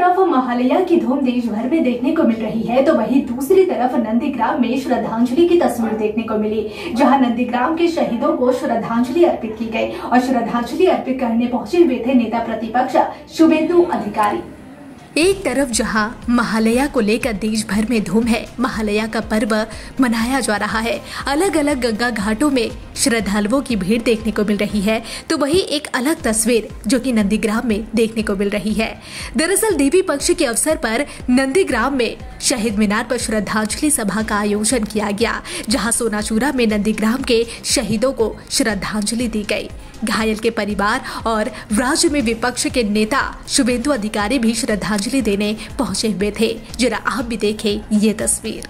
तरफ महालया की धूम देश भर में देखने को मिल रही है, तो वहीं दूसरी तरफ नंदीग्राम में श्रद्धांजलि की तस्वीर देखने को मिली, जहां नंदीग्राम के शहीदों को श्रद्धांजलि अर्पित की गई और श्रद्धांजलि अर्पित करने पहुंचे हुए थे नेता प्रतिपक्ष शुभेंदु अधिकारी। एक तरफ जहां महालया को लेकर देश भर में धूम है, महालया का पर्व मनाया जा रहा है, अलग अलग गंगा घाटों में श्रद्धालुओं की भीड़ देखने को मिल रही है, तो वहीं एक अलग तस्वीर जो कि नंदीग्राम में देखने को मिल रही है। दरअसल देवी पक्ष के अवसर पर नंदीग्राम में शहीद मीनार पर श्रद्धांजलि सभा का आयोजन किया गया, जहां सोनाचूरा में नंदीग्राम के शहीदों को श्रद्धांजलि दी गई। घायल के परिवार और राज्य में विपक्ष के नेता शुभेंदु अधिकारी भी श्रद्धांजलि देने पहुंचे हुए थे। जरा आप भी देखें ये तस्वीर।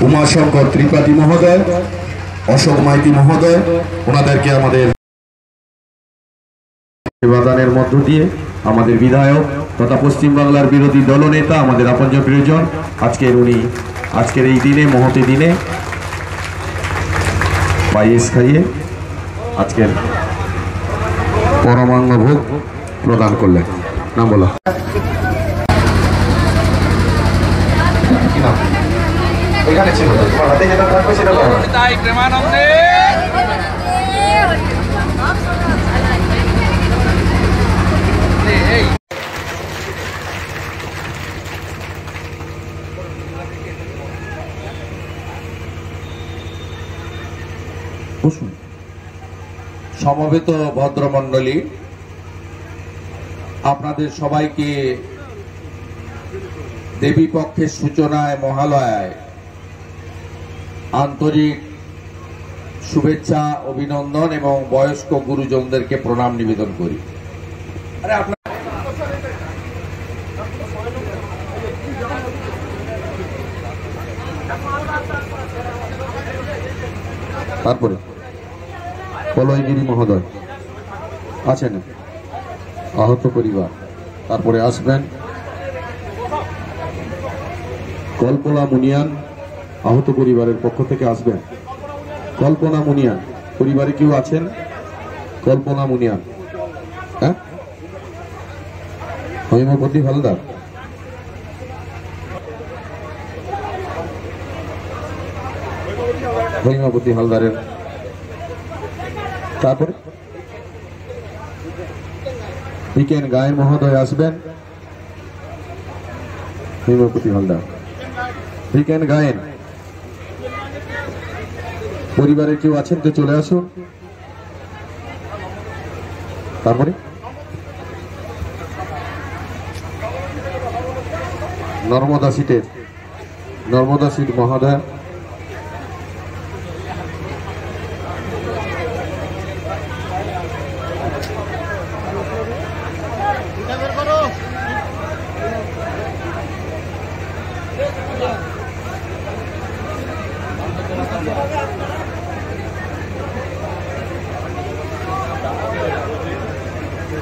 उमाशंकर त्रिपाठी महोदय, अशोक माइती महोदय, ওনাদেরকে আমাদের প্রদানের মধ্য দিয়ে আমাদের বিধায়ক তথা পশ্চিম বাংলার বিরোধী দলনেতা আমাদের আপনজন প্রিয়জন আজকের এই দিনে মহতি দিনে পায়েস খাইয়ে আজকের পরমান্ন ভোগ প্রদান করলেন। নাম বলো। এখানে ছিল তোমার হাতে যেটা থাকবে সেটা বলো। তাই প্রেমানন্দে সমবেত ভদ্রমণ্ডলী, আপনাদের সবাইকে দেবী পক্ষের সূচনায় মহালয়ায় আন্তরিক শুভেচ্ছা, অভিনন্দন এবং বয়স্ক গুরুজনদেরকে প্রণাম নিবেদন করি। তারপরে পলয়গিরি মহোদয় আছেন, আহত পরিবার। তারপরে আসবেন কল্পনা মুনিয়ান, আহত পরিবারের পক্ষ থেকে আসবেন কল্পনা মুনিয়ান। পরিবারে কেউ আছেন? কল্পনা মুনিয়ান, হ্যাঁ। হৈমপতি হালদার, হৈমপতি হালদারের। তারপরে বিকেন গায়েন মহোদয় আসবেন, হৈমপতি হালদার, বিকেন গায়েন। পরিবারের কেউ আছেন তো চলে আসুন। তারপরে নর্মদা সিট মহোদয়,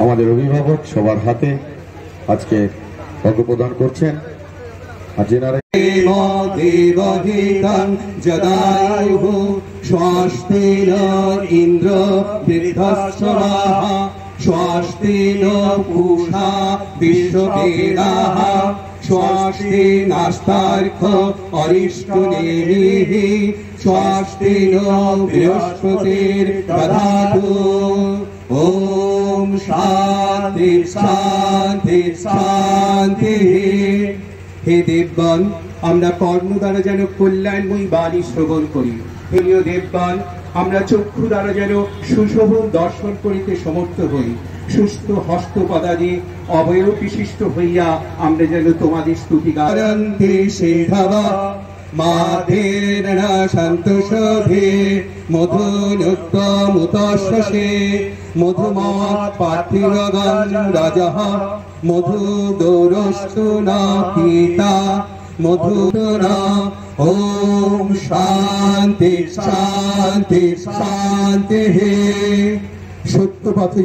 আমাদের অভিভাবক সবার হাতে আজকে পদ্ম প্রদান করছেন। আর যেনারা ইন্দ্র স্বস্তি পূষা বিশ্ববেদাঃ স্বস্তি নাস্তার্ক অরিষ্টনেমিঃ স্বস্তি বৃহস্পতির দধাতু। ওম শান্তি শান্তি শান্তি। হে দেবগণ, আমরা কর্ম দ্বারা যেন কল্যাণময়ী বাণী শ্রবণ করি। হে দেবগণ, আমরা চক্ষু দ্বারা যেন সুশোভন দর্শন করিতে সমর্থ হই। সুস্থ হস্তপদাদি অবয়ব বিশিষ্ট হইয়া আমরা যেন তোমাদের স্তুতি গায়ন্তি সেধবা মাধের সন্তোষে মধুনুত্তমুতস্যসে মধুমৎ পার্থিবগণ রাজঃ মধু দৌরস্তু না পিতা মধুনা। ওম শান্তি শান্তি শান্তি। সত্য পথে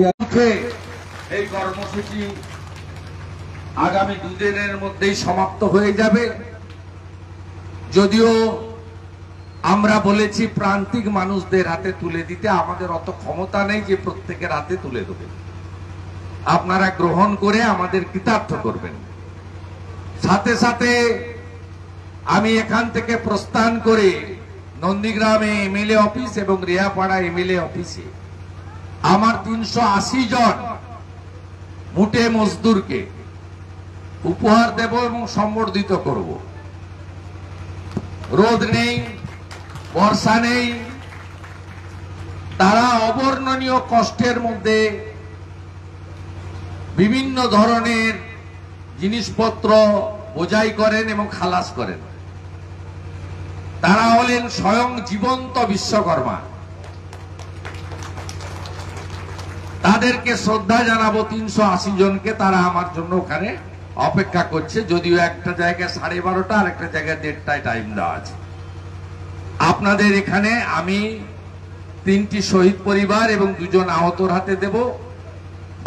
এই কর্মসূচি আগামী 2 দিনের মধ্যেই সমাপ্ত হয়ে যাবে। যদিও আমরা বলেছি প্রান্তিক মানুষদের হাতে তুলে দিতে, আমাদের অত ক্ষমতা নেই যে প্রত্যেকের হাতে তুলে দেবে। আপনারা গ্রহণ করে আমাদের কৃতার্থ করবেন। সাথে সাথে আমি এখান থেকে প্রস্থান করে নন্দীগ্রামে এমএলএ অফিস এবং রেয়াপাড়া এমএলএ অফিসে আমার 380 জন মুটে মজদুরকে উপহার দেব এবং সম্বর্ধিত করব। রোদ নেই, বর্ষা নেই, তারা অবর্ণনীয় কষ্টের মধ্যে বিভিন্ন ধরনের জিনিসপত্র বোঝাই করেন এবং খালাস করেন। তারা হলেন স্বয়ং জীবন্ত বিশ্বকর্মা। তাদেরকে শ্রদ্ধা জানাবো 380 জনকে। তারা আমার জন্য ওখানে অপেক্ষা করছে, যদিও একটা জায়গায় 12:30 আর একটা জায়গায় 1:30টায় টাইম দেওয়া আছে। আপনাদের এখানে আমি 3টি শহীদ পরিবার এবং 2 জন আহতর হাতে দেব।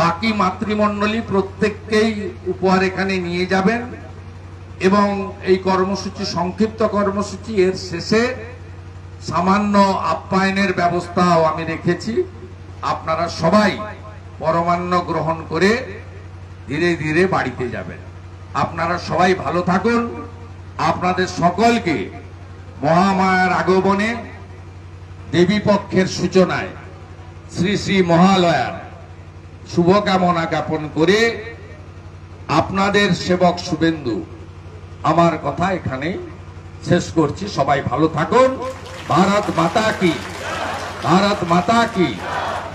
বাকি মাতৃমণ্ডলী প্রত্যেককেই উপহার এখানে নিয়ে যাবেন এবং এই কর্মসূচি সংক্ষিপ্ত কর্মসূচি, এর শেষে সামান্য আপ্যায়নের ব্যবস্থাও আমি রেখেছি। আপনারা সবাই পরমান্ন গ্রহণ করে ধীরে ধীরে বাড়িতে যাবেন। আপনারা সবাই ভালো থাকুন। আপনাদের সকলকে মহামায়ার আগমনে, দেবী পক্ষের সূচনায় শ্রী শ্রী মহালয়ার শুভকামনা জ্ঞাপন করে আপনাদের সেবক শুভেন্দু আমার কথা এখানে শেষ করছি। সবাই ভালো থাকুন। ভারত মাতা কি, ভারত মাতা কি,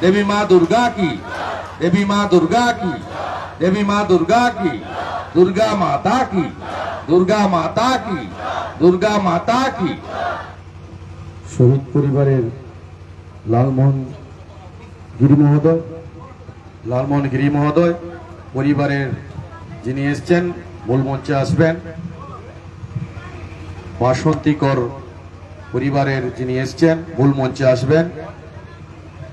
দেবী মা দুর্গা কি, দেবী মা দুর্গা কি, দেবী মা দুর্গা কি, দুর্গা মাতা কি, দুর্গা মাতা কি, দুর্গা মাতা কি। শহীদ পরিবারের লালমোহন গিরি মহোদয় পরিবারের যিনি এসছেন মূল মঞ্চে আসবেন। বাসন্তী কর পরিবারের যিনি এসছেন মূল মঞ্চে আসবেন।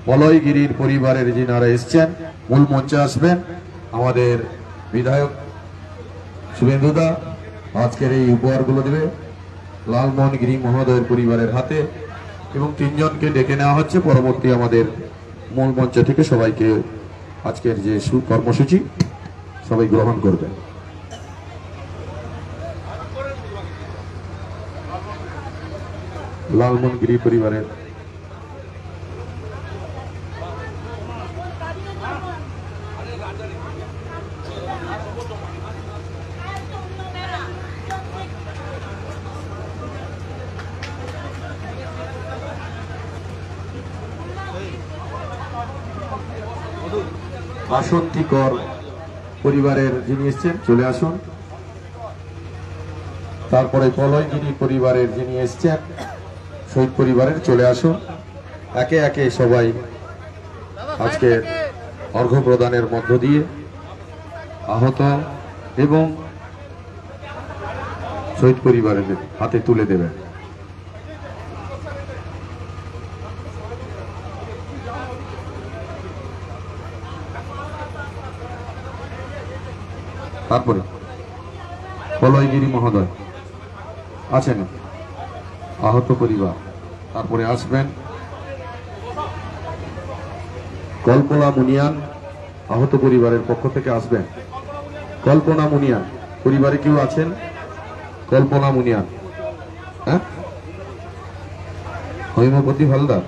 বলয়গিরির পরিবারের যিনারা এসছেন মূল মঞ্চে আসবেন। আমাদের বিধায়ক শুভেন্দুদা আজকের এই উপহারগুলো দেবে লালমোহন গিরি মহোদয়ের পরিবারের হাতে, এবং 3 জনকে ডেকে নেওয়া হচ্ছে পরবর্তী আমাদের মূল মঞ্চ থেকে। সবাইকে আজকের যে কর্মসূচি সবাই গ্রহণ করবেন। লালমোহন গিরি পরিবারের বাসন্তী কর পরিবারের যিনি এসছেন চলে আসুন। তারপরে বলয়গিরি পরিবারের যিনি এসছেন শহীদ পরিবারের চলে আসুন। একে একে সবাই আজকে অর্ঘ্য প্রদানের মধ্য দিয়ে আহত এবং শহীদ পরিবারের হাতে তুলে দেবেন। তারপরে বলয়গিরি মহোদয় আছেন, আহত পরিবার। তারপরে আসবেন কল্পনা মুনিয়ান, আহত পরিবারের পক্ষ থেকে আসবেন। কল্পনা মুনিয়ান পরিবারে কেউ আছেন? কল্পনা মুনিয়ান, হ্যাঁ, হৈমবতী হালদার,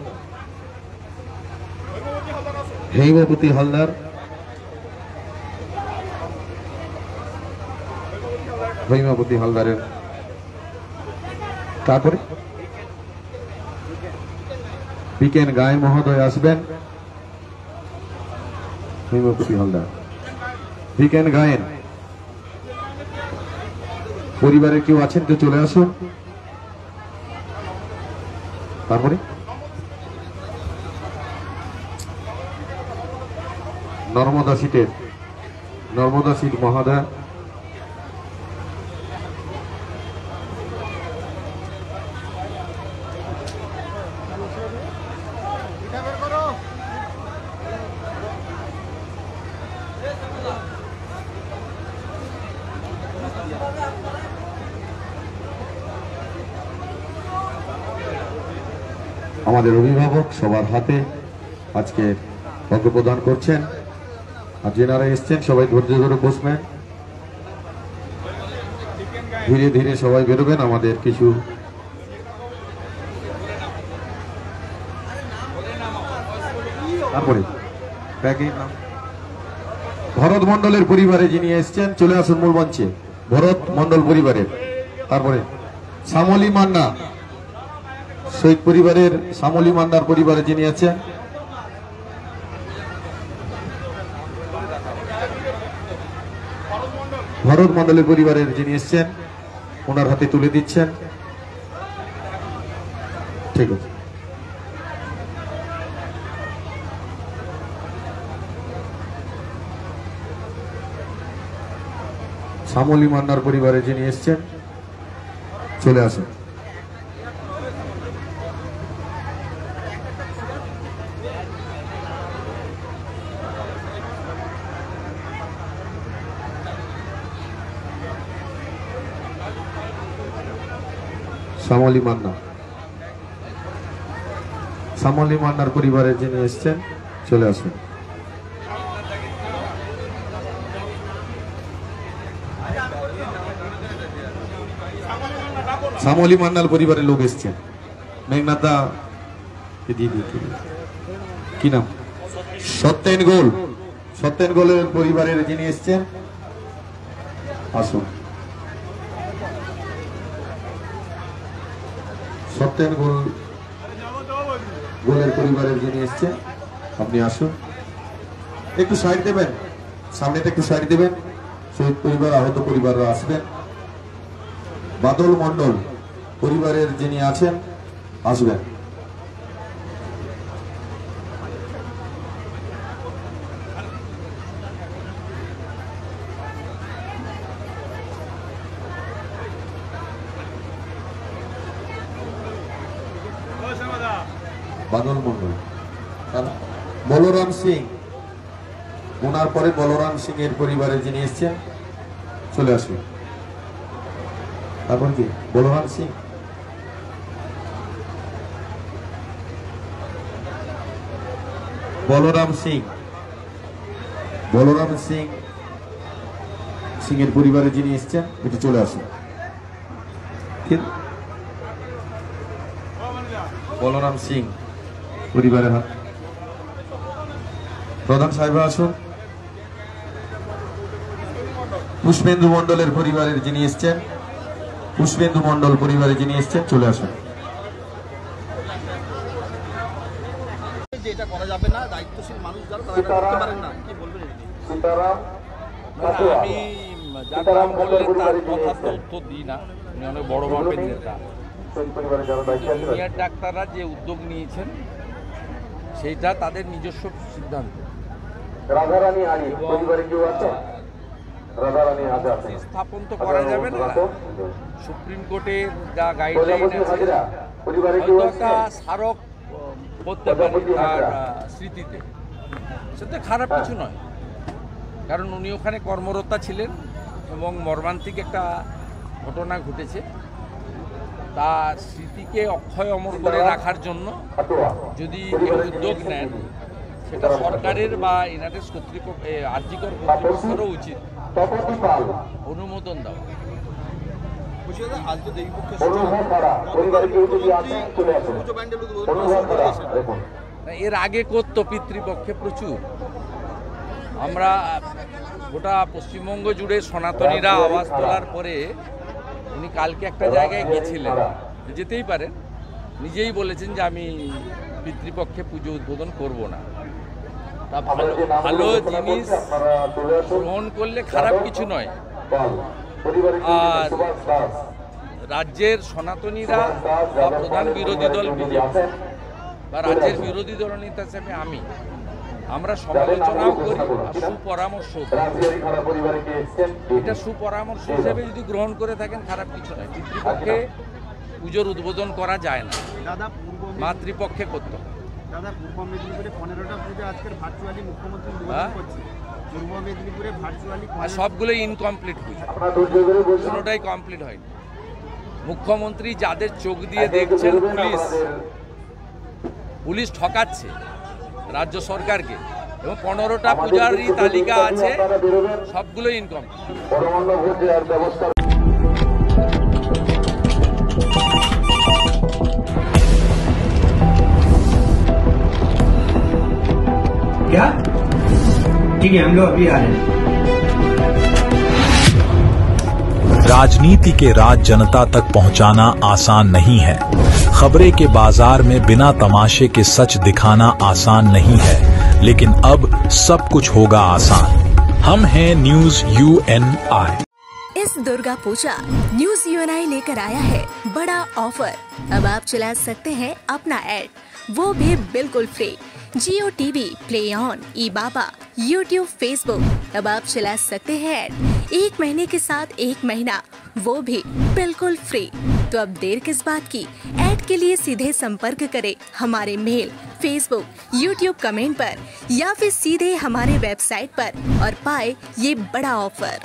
হৈমবতী হালদার, হৈমবতী হালদারের। তারপরে বিকেন গায়ে মহোদয় আসবেন। হৈমবতী হালদার, বিকেন গায়েন পরিবারে কেউ আছেন তো চলে আসুন। তারপরে নর্মদা সিট মহোদয়, আমাদের অভিভাবক সবার হাতে আজকে অর্ঘ্য প্রদান করছেন। আর যেনারা এসছেন সবাই ধৈর্য ধরে বসবেন, ধীরে ধীরে সবাই বেরোবেন। আমাদের কিছু তারপরে ভরত মন্ডলের পরিবারে যিনি এসছেন চলে আসুন মূল মঞ্চে। ভরত মন্ডল পরিবারের, তারপরে শ্যামলী মান্না, শহীদ পরিবারের শ্যামলী মান্নার পরিবারে যিনি আছেন, ভরত মন্ডলের পরিবারের যিনি এসছেন ওনার হাতে তুলে দিচ্ছেন। ঠিক আছে, শ্যামলী মান্নার পরিবারে যিনি এসছেন চলে আসুন। শ্যামলী মান্না, শ্যামলী মান্নার পরিবারে যিনি এসছেন চলে আসুন। শ্যামলী মান্নার পরিবারের লোক এসছেন। মেঘনাথা কি নাম? সত্যেন গোল, সত্যেন গোলের পরিবারের যিনি এসছেন আসুন। সত্যেন গোলের পরিবারের যিনি এসছেন আপনি আসুন। একটু সাইড দেবেন, সামনেটা একটু সাইড দেবেন। শহীদ পরিবার, আহত পরিবাররা আসবেন। বাদল মন্ডল পরিবারের যিনি আছেন আসবেন। বাদল মন্ডল, বলরাম সিং, ওনার পরে বলরাম সিং এর পরিবারে যিনি এসছেন চলে আসুন। তারপর কি বলরাম সিং, বলরাম সিং, বলরাম সিং সিং এর পরিবারে যিনি এসছেন এটি চলে আসুন। বলরাম সিং পরিবারের হাত প্রধান সাহেব আসুন। পুষ্পেন্দু মন্ডলের পরিবারের যিনি এসছেন, পুষ্পেন্দু মন্ডল পরিবারে যিনি এসছেন চলে আসুন। এটা করা যাবে না, দায়িত্বশীল মানুষ যারা তারা করতে পারেন না, কি বলবেন? আমি যার নাম বললেন তার কথা তো উত্তর দিই না, উনি অনেক বড় মাপের নেতা। জুনিয়র ডাক্তাররা যে উদ্যোগ নিয়েছেন সেইটা তাদের নিজস্ব সিদ্ধান্ত। রাধারানী আলী পরিবারে কেউ আছে? রাধারানী আছে, স্থাপন তো করা যাবে না। সুপ্রিম কোর্টের যা গাইডলাইন আছে হয়তো একটা স্মারক করতে পারে তার স্মৃতিতে, সেটা খারাপ কিছু নয়। কারণ উনি ওখানে কর্মরতা ছিলেন এবং মর্মান্তিক একটা ঘটনা ঘটেছে, তার স্মৃতিকে অক্ষয় অমর করে রাখার জন্য যদি কেউ উদ্যোগ নেন সেটা সরকারের বা এনআরএস কর্তৃপক্ষ, আরজিকর কর্তৃপক্ষেরও উচিত অনুমোদন দেওয়া। এর আগে করতো পিতৃপক্ষে প্রচুর। আমরা গোটা পশ্চিমবঙ্গ জুড়ে সনাতনীরা আওয়াজ তোলার পরে উনি কালকে একটা জায়গায় গেছিলেন, যেতেই পারেন, নিজেই বলেছেন যে আমি পিতৃপক্ষে পুজো উদ্বোধন করব না। তা ভালো ভালো জিনিস গ্রহণ করলে খারাপ কিছু নয়। আর রাজ্যের সনাতনীরা বা প্রধান বিরোধী দল বিজেপি বা রাজ্যের বিরোধী দল নেতা হিসেবে আমরা সমালোচনাও করি আর সুপরামর্শ করি। এটা সুপরামর্শ হিসেবে যদি গ্রহণ করে থাকেন খারাপ কিছু নয়। পিতৃপক্ষে পুজোর উদ্বোধন করা যায় না, মাতৃপক্ষে করতে। দাদা, পূর্ব মেদিনীপুরে 15টা পুজো আজকের ভার্চুয়ালি মুখ্যমন্ত্রী উদ্বোধন করছে। পূর্ব মেদিনীপুরে ভার্চুয়ালি সবগুলোই ইনকমপ্লিট পুজো, কোনোটাই কমপ্লিট হয়নি। মুখ্যমন্ত্রী যাদের চোখ দিয়ে দেখছেন পুলিশ, পুলিশ ঠকাচ্ছে রাজ্য সরকারকে এবং 15টা পূজারই তালিকা আছে, সবগুলো ইনকম। क्या ठीक है, हम लोग अभी आ रहे हैं। राजनीति के राज जनता तक पहुंचाना आसान नहीं है। खबरें के बाजार में बिना तमाशे के सच दिखाना आसान नहीं है, लेकिन अब सब कुछ होगा आसान। हम हैं न्यूज़ UNI। इस दुर्गा पूजा न्यूज़ UNI लेकर आया है बड़ा ऑफर। अब आप चला सकते हैं अपना ऐड, वो भी बिल्कुल free. Jio TV, play on, ई-बाबा, यूट्यूब, फेसबुक, अब आप चला सकते हैं ऐड 1 महीने के साथ 1 महीना, वो भी बिल्कुल फ्री। तो अब देर किस बात की, ऐड के लिए सीधे संपर्क करें हमारे मेल, फेसबुक, यूट्यूब कमेंट पर या फिर सीधे हमारे वेबसाइट पर और पाए ये बड़ा ऑफर।